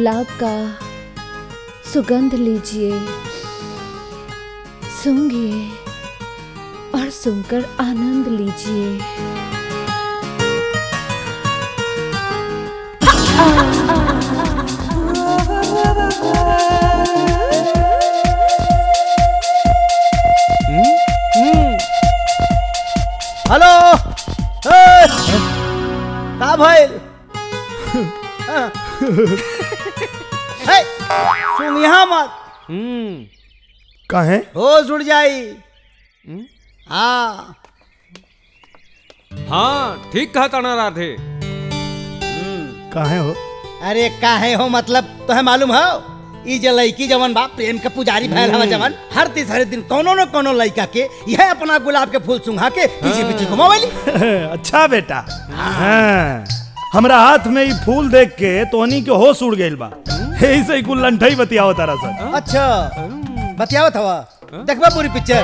गुलाब का सुगंध लीजिए, सूंघिए और सूंघकर आनंद लीजिए। हेलो का भाई सुन यहाँ मत कहे होश उड़ जाई। हाँ हाँ ठीक कहा ताना राधे। कहे हो? अरे काहे हो मतलब तुम्हें मालूम हो ई जे लड़की जवन बा प्रेम के पुजारी भैल हवा जवन हर तीसरे दिन कोनो न कोनो लड़का के यह अपना गुलाब के फूल सुंघा के पीछे पीछे घुमावेली। अच्छा बेटा, हाँ हमरा हाथ में ये फूल देख के तोहनी के होश उड़ गइल बा। ऐसे ही कुल लंठई बतियाओ तारा सर। अच्छा बतियावत हवा, देखबा पूरी पिक्चर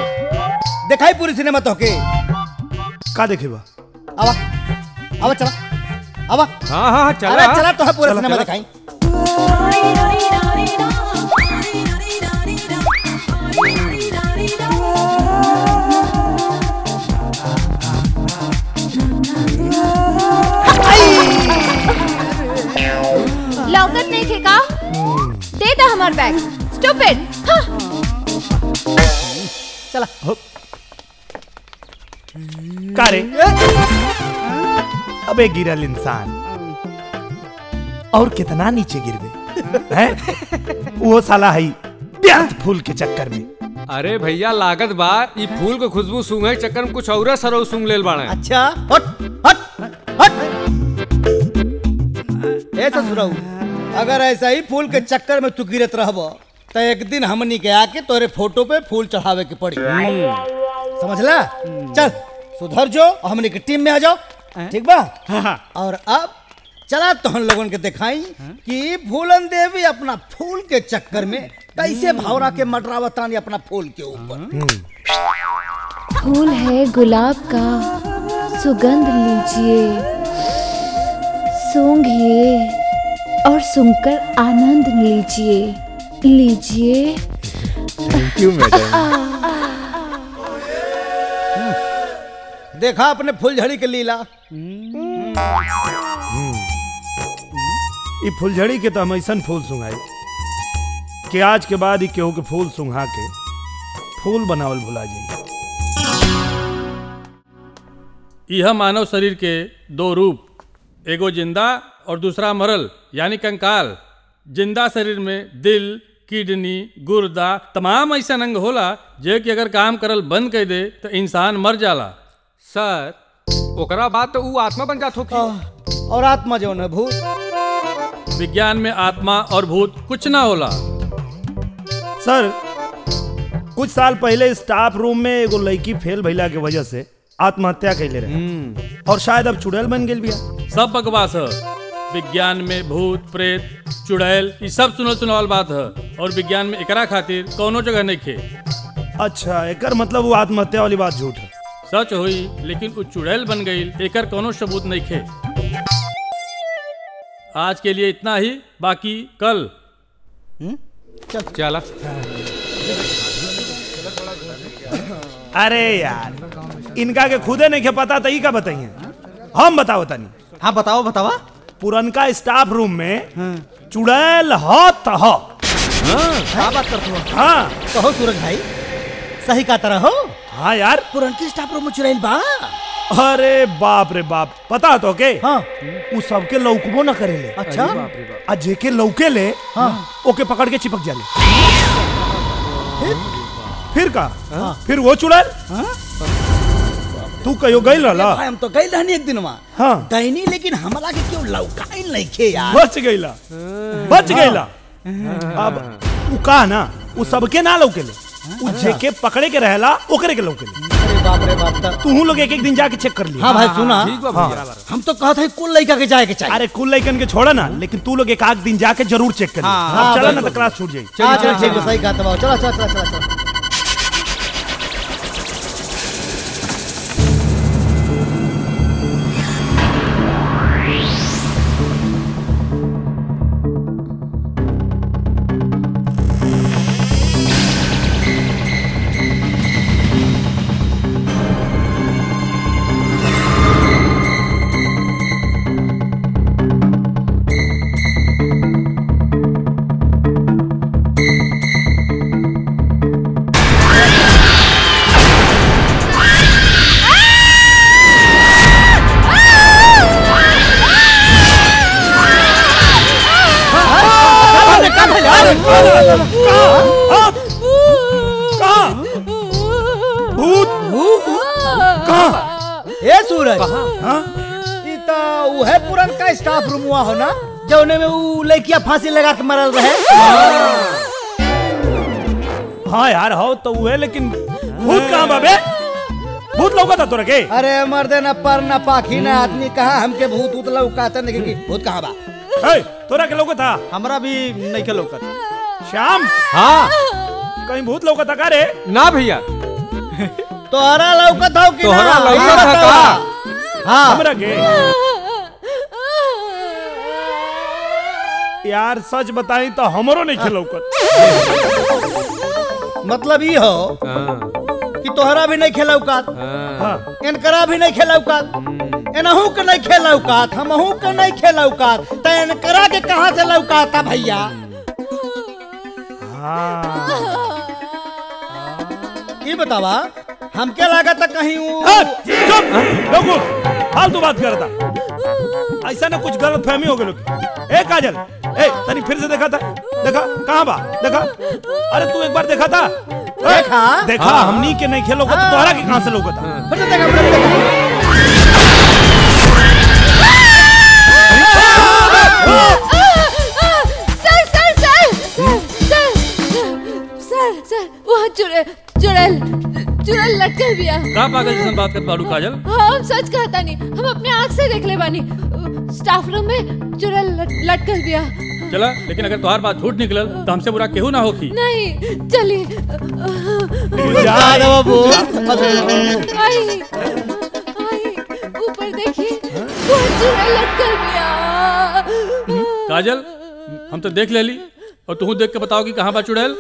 दिखाई पूरी सिनेमा तोके का देखेबा? आवा आवा चला आवा। हाँ हाँ चला। अरे चला तो है पूरा सिनेमा दिखाई। लौकत नहीं थे का? दे दो हमार बैग। स्टूपिड। चला का रे? अबे गिरल इंसान और कितना नीचे गिरबे हैं? वो साला है ब्यात फूल के चक्कर में। अरे भैया लागत बा ई फूल के खुशबू सूंघे के चक्कर में कुछ और सरौ सूंघ लेल बाड़े। अच्छा हट हट हट। ऐसा सुनाऊ अगर ऐसा ही फूल के चक्कर में तू गिरत रहबो तो एक दिन हमनी के आके तोरे फोटो पे फूल चढ़ावे के पड़ी। समझला? चल सुधर जो और हमनी के टीम में आ जाओ, ठीक बा? और अब चला तो हम लोगों के दिखाई कि फूलन देवी अपना फूल के चक्कर में कैसे भावरा के मटरावतानी अपना फूल के ऊपर। फूल है गुलाब का सुगंध लीजिए, सूंघिए और सूंघकर आनंद लीजिए लीजिए। Thank you madam. देखा अपने फुलझड़ी के लीला। ये फुलझड़ी के तो हम ऐसा फूल सुंघाई कि आज के बाद ही केहू के फूल सुंघा के फूल बनावल भुला जाइए। यह मानव शरीर के दो रूप, एगो जिंदा और दूसरा मरल यानी कंकाल। जिंदा शरीर में दिल, किडनी, गुर्दा तमाम ऐसा अंग होला जे कि अगर काम करल बंद कर दे तो इंसान मर जाला। सर ओकरा बाद तो ऊ आत्मा बन जात होगी। और आत्मा जो है भूत। विज्ञान में आत्मा और भूत कुछ ना होला। सर कुछ साल पहले स्टाफ रूम में एगो लड़की फेल भइला के वजह से आत्महत्या कैले रहे और शायद अब चुड़ैल बन गेल बिया। सब बकवास है। विज्ञान में भूत प्रेत चुड़ैल ये सब सुनल बात है और विज्ञान में एकरा खातिर कौनो जगह नहीं खे। अच्छा एकर मतलब वो आत्महत्या वाली बात झूठ है। सच हुई लेकिन वो चुड़ैल बन गई, एकर कोनो सबूत नहीं खे। आज के लिए इतना ही, बाकी कल चला। अरे यार इनका के खुदे नहीं के पता तई का बताइए। हम बताओ तनी। हाँ बताओ बतावा। पुरनका स्टाफ रूम में चुड़ैल हो तो हो। क्या बात करते हो? हाँ कहो सूरज भाई सही का तरह हो। हाँ यार पुरनकी स्टाफ रूम में चुड़ैल बा। अरे बाप रे बाप पता तो के हाँ उ सबके लौकबो न करेले। अच्छा आ जेके लौके ले हाँ ओके पकड़ के चिपक जाले। फिर का फिर वो चुड़ैल तू कहियो गइल रहला? भाई हम तो गइल रहनी एक दिन वहाँ। हाँ गइनी लेकिन हमरा के क्यों लौकाइल नहीं खे यार। बच गइला बच गइला। अब उ का ना उ सबके ना लौकेले, उ जेके पकड़े के रहेला ओकरे के लौकेले। अरे बाप रे बाप। तू लोग एक एक दिन जाके चेक कर लिया। हाँ भाई सुना हाँ। हम तो कहते हैं कुल लड़का के जाए के चाहिए। अरे कुल लइकन के छोड़ा ना, लेकिन तू लोग एक आध दिन जाके जरूर चेक कर। हाँ, चला ना तो क्लास छूट जाएगी। चल ठीक है सही कहा तबाओ। चलो चलो चलो चलो चलो। ए सूरज हाँ ई तो उहे पुरनका स्टाफ रूम हुआ हो ना जौने में उ लड़कियां फांसी लगा के मरल रहे। हाँ यार हो तो हुए, लेकिन भूत कहाँ बाबे? भूत लौका था तोरा के? अरे मर्दे न पर न पाखी न आदमी कहा हमके भूत उत लौकाता नहीं कि भूत कहाँ बा? तोरा के लौका था? हमरा भी नहीं के लौका। श्याम हाँ कहीं भूत लौका था का रे? ना भैया, तोहरा लौकत हो कि तोहरा ना? लौकत ई है बतावा। का? हाँ हमरा के यार सच बताई तो हमरो नहीं खेलौकत। मतलब ई हो हाँ, कि तोहरा भी नहीं खेलौकात, हाँ इनकरा भी नहीं खेलौकात, इनहू के नहीं खेलौकात, हमहू के नहीं खेलौकात, तो इनकरा के कहाँ से लौकाता भैया? हाँ ई बतावा हमके लागत कहीं चुप लोगो फालतू बात करता। ऐसा ना कुछ गलत फहमी हो गई। ए काजल, ए तनी फिर से देखा था? देखा कहाँ बा? देखा, अरे तू एक बार देखा था? देखा? देखा हमनी के नहीं खेलो तो तोहरा के कहाँ से लोग था? फिर से देखा, फिर से देखा। सर वहाँ चुड़ैल लटकल बिया। का पागल जैसन बात कर बाड़ू काजल? हम सच कहता नहीं, हम अपने आँख से देख ले बानी। स्टाफ रूम में चुड़ैल लटकल बिया। चला, लेकिन अगर तुम्हार बात झूठ निकलल तो हमसे बुरा केहू ना होखी। नहीं चलिए। आई ऊपर देखिए, वो चुड़ैल लटकल बिया। काजल हम तो देख लेली, और तू देख के बताओ कि कहाँ बा चुड़ैल?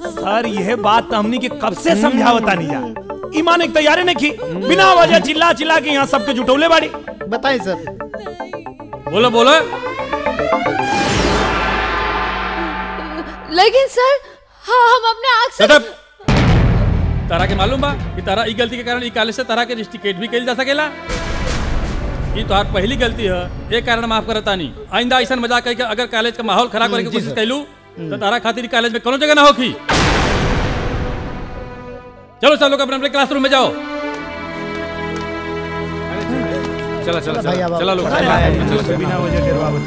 सर यह बात हमनी के कब से समझावता नहीं जा। ईमान एक तैयारी नहीं की, बिना वजह चिल्ला चिल्ला के यहाँ सबके जुटौले बाड़ी। बताइए सर। बोलो बोलो। लेकिन सर हाँ हम अपने आँख से। तारा के मालूम बा कि तारा ई गलती के कारण ई कॉलेज से तारा के रिस्टिकेट भी कइल जा सकेला। ई तोहार पहली गलती है, एक कारण माफ करता नहीं। आइंदा ऐसा मजाक करके अगर कॉलेज का माहौल खराब करने की कोशिश कैलू तो तारा खातिर कॉलेज में कोनो जगह ना होखी। चलो सब लोग अपने अपने क्लासरूम में जाओ। चला चला भैया, चला चला लोग, बिना वजह डरवावत।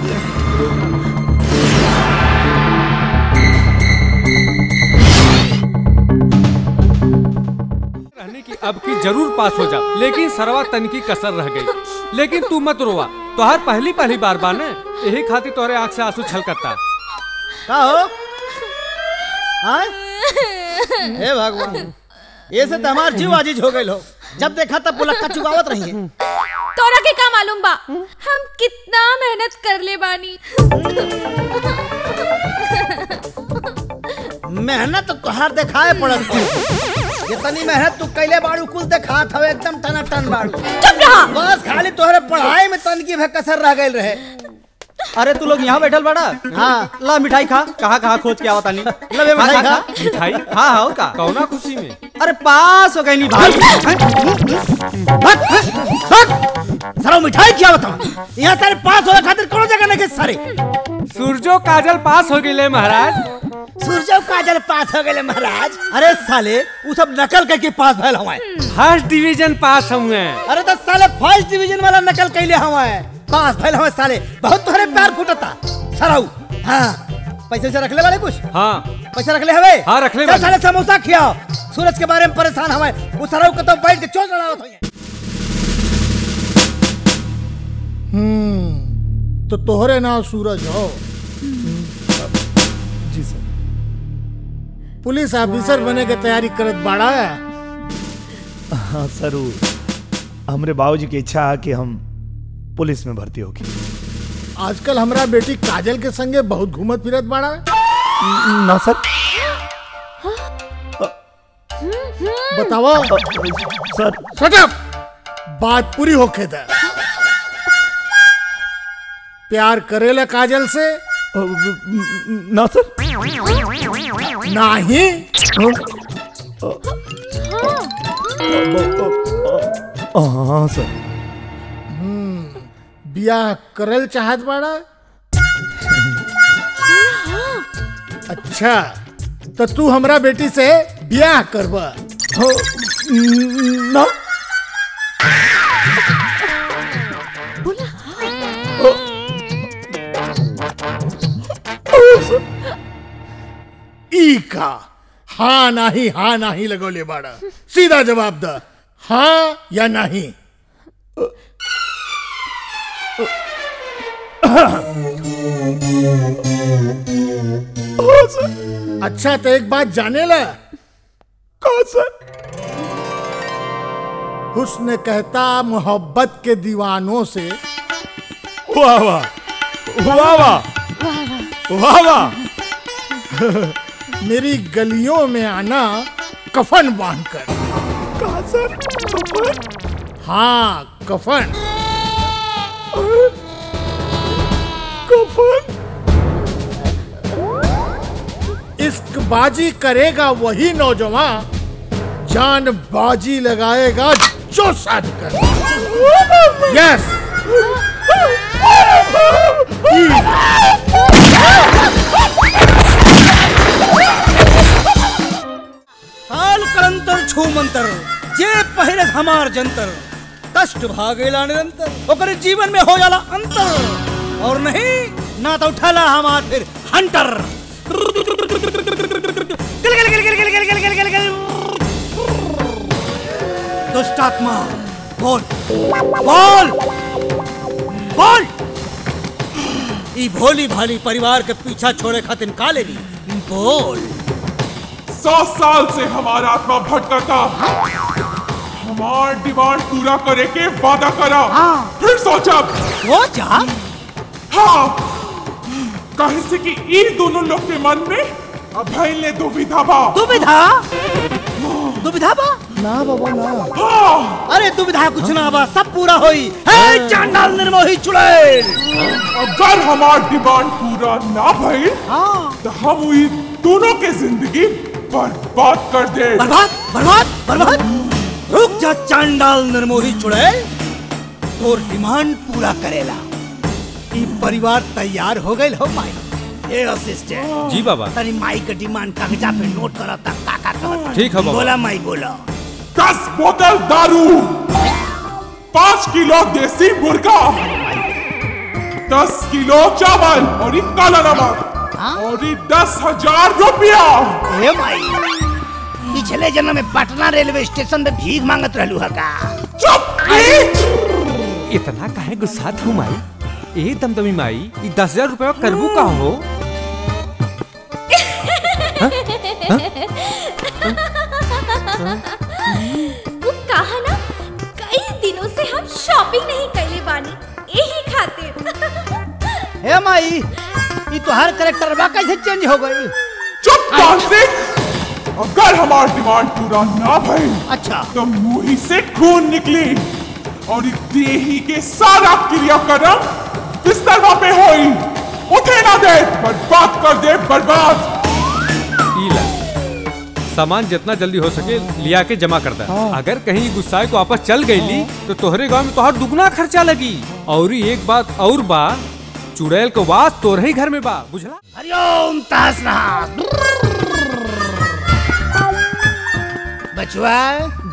रहने की अब की जरूर पास हो जा, लेकिन सरवा तन की कसर रह गई। लेकिन तू मत रोवा, तोहार पहली बार बाने, यही खातिर तोरे आँख से आंसू छलकता। का हो? हाँ? हे भगवान, ये से तो हमार जीव आजीज हो गए हो। जब देखा तब पुलक्का चुकावत रही है। तोरा के का मालूम बा हम कितना मेहनत कर ले बानी। मेहनत तो तोहार देखाए पड़त हो। जितनी मेहनत तू कैले बाड़ू कुल देखात हवे, एकदम टना टन बाड़ू। चुप रहा। बस खाली तोहरे पढ़ाई में तन की कसर रह गई रहे। अरे तू लोग यहाँ बैठल बड़ा? हाँ। ला मिठाई खा। कहाँ खोज के आवता नहीं? लबे मिठाई खा। मिठाई? हाँ हाँ का कौना खुशी में? अरे पास हो गई नहीं भाई। सारा मिठाई क्या बता? यहाँ सारे पास होने खातिर कोनो जगह नहीं सारे। सूरजो काजल पास हो गई महाराज। सूरजो काजल पास हो गए महाराज? अरे साले वो सब नकल करके पास भइल हवाए। फर्स्ट डिवीजन पास हुए। अरे तो साले फर्स्ट डिवीजन वाला नकल कैले हवाए, पास भइल हवाए साले। बहुत तोहरे प्यार फुटता सराऊ। हाँ पैसे से रख ले वाले कुछ? हाँ पैसा रख ले हवे? हाँ रख ले। साले समोसा खियाओ। सूरज के बारे में परेशान हवाए, वो सराऊ को तो बैठ के चोट लड़ावत होइए। तो तोहरे नाम सूरज हो? जी सर। पुलिस ऑफिसर बने के तैयारी करत बाड़ा है? हाँ जरूर, हमरे बाबूजी की इच्छा है कि हम पुलिस में भर्ती होगी। आजकल हमरा बेटी काजल के संगे बहुत घूमत फिरत बाड़ा है? ना सर। बताओ सर शट अप, बात पूरी होके दे। प्यार करेला काजल से? ना सर। नहीं? हाँ सर। बियाह करल चाहत बाड़ा? अच्छा तो तू हमरा बेटी से बियाह करबा? ना ठीक है। हाँ नाही लगोले बाड़ा। सीधा जवाब द, हाँ या नहीं। अच्छा तो एक बात जाने ला। कौन सर? हुस्न कहता मोहब्बत के दीवानों से। वाह वाह वाह वाह वाह वाह। मेरी गलियों में आना कफन बांधकर। कहा सर? कफन? हाँ कफन। कफन? इश्क बाजी करेगा वही नौजवान, जान बाजी लगाएगा जो शादी कर। यस। काल करंतर छू मंतर, जे पहिरे हमार जंतर, कष्ट भागेला निरंतर, ओकरे जीवन में हो जाला अंतर। और नहीं ना तो उठाला हमार फिर हंटर। गिल गिल गिल गिल गिल गिल गिल गिल गिल गिल। दुष्टात्मा बोल बोल बोल। ई भोली भाली परिवार के पीछा छोड़े खातिर का लेगी? बोल। 100 साल से हमारा आत्मा भटका था। हमार डिमांड पूरा करे के वादा करा। फिर सोचा हाँ, कहे से कि ई दोनों लोग के मन में अभय ने दुविधा बा। दुविधा? दुविधा बा? ना बाबा ना। हाँ। अरे दुविधा कुछ ना बा, सब पूरा होई। हे चांडाल निर्मोही चुड़ैल, अगर हमार डिमांड पूरा ना भइल तो हम ई दोनों के जिंदगी बर्बाद कर दे। बर्बाद बर्बाद बर्बाद। रुक जा चांडाल निर्मोही चुड़ैल, तोर डिमांड पूरा करेला। ई परिवार तैयार हो गए हो माई। ए असिस्टेंट जी बाबा। तनी माई के डिमांड कागजा पे नोट करा ता का कहत। ठीक है बाबा। बोला माई बोला। 10 बोतल दारू, 5 किलो देसी मुर्गा, 10 किलो चावल और एक काला नमक और 10,000 रुपया। ए माई, पिछले जन्म में पटना रेलवे स्टेशन में भीख मांगत रहलू है का? चुप। इतना काहे गुस्सात हो माई? ए दमदमी माई, ई 10,000 रुपया करबू का हो? वो कहा ना, कई दिनों से हम शॉपिंग नहीं कैले बानी, यही खातिर। हे माई, ई तोहार कैरेक्टर बा कैसे चेंज हो गई? चुप तांत्रिक। अगर हमार डिमांड पूरा ना भइल अच्छा तो मुंह से खून निकली और देही के सारा क्रियाक्रम बिस्तर पे होई। उठे ना दे, बर्बाद कर दे, बर्बाद। ईला सामान जितना जल्दी हो सके लिया के जमा करता। अगर कहीं गुस्साए को वापस चल गई तो तोहरे गांव में तोहर दुगना खर्चा लगी। और एक बात और बा, चुड़ैल को वास तोहरे ही घर में बा, बुझला? हरिओम तासनाथ। बचवा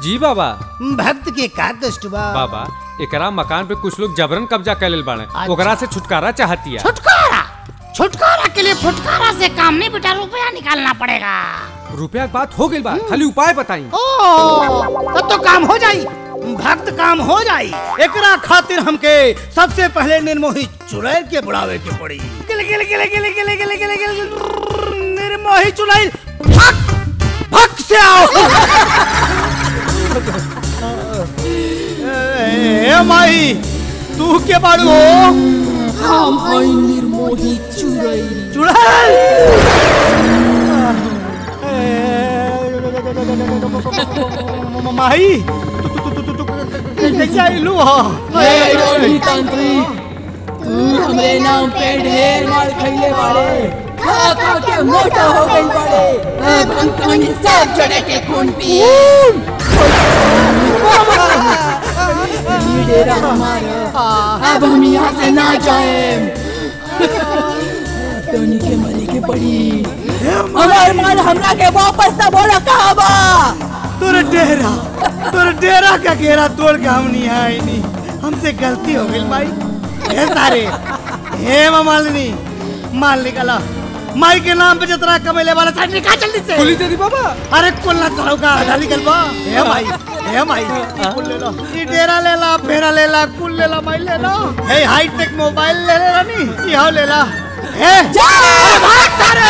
जी बाबा। भक्त के का कष्ट बा? बाबा एकरा मकान पे कुछ लोग जबरन कब्जा कर लेल बाड़े। ओकरा से छुटकारा चाहती है। छुटकारा? छुटकारा के लिए फुटकारा से काम नहीं बेटा, रुपया निकालना पड़ेगा। रुपया की बात हो गई बा, खाली उपाय बताई। तब तो काम हो जाई, भक्त काम हो जाई। एकरा खातिर हमके सबसे पहले निर्मोही चुड़ैल के बुलावे के पड़ी। गिल गिल गिल गिल गिल गिल गिल गिल। निर्मोही चुड़ैल भक भक से आओ। ए माई, तू के बाड़ू हो? हम हई निर्मोही चुड़ैल। चुड़ैल माही, तू कैसे आइलू हो? तू हमरे नाम पे ढेर मार खइले बाड़े, खा खा के मोटा हो गई बाड़े। अब हम तुम्हें सब जड़े के खून पिए। ये डेरा हमारा, अब हम यहाँ से ना जाएं। टोनी के मरे के पड़ी। हमारे माल हमरा के वापस ना बोला कहाँ बा? तोरे डेरा का घेरा तोड़ के हम नहीं आए नहीं। हमसे गलती हो गई भाई। हे सारे, हे मालिनी, माल निकाला, माई के नाम पे जितना कमेले वाला साइड निकाल जल्दी से। कुली दे दी बाबा। अरे कुल ना चढ़ोगा डाली गलबा। हे माई कुल ले लो। ई डेरा ले ला, फेरा ले ला, कुल ले ला, माई ले लो। हे हाईटेक मोबाइल ले ले रानी, इहो ले ला। हे जा भाग सारे।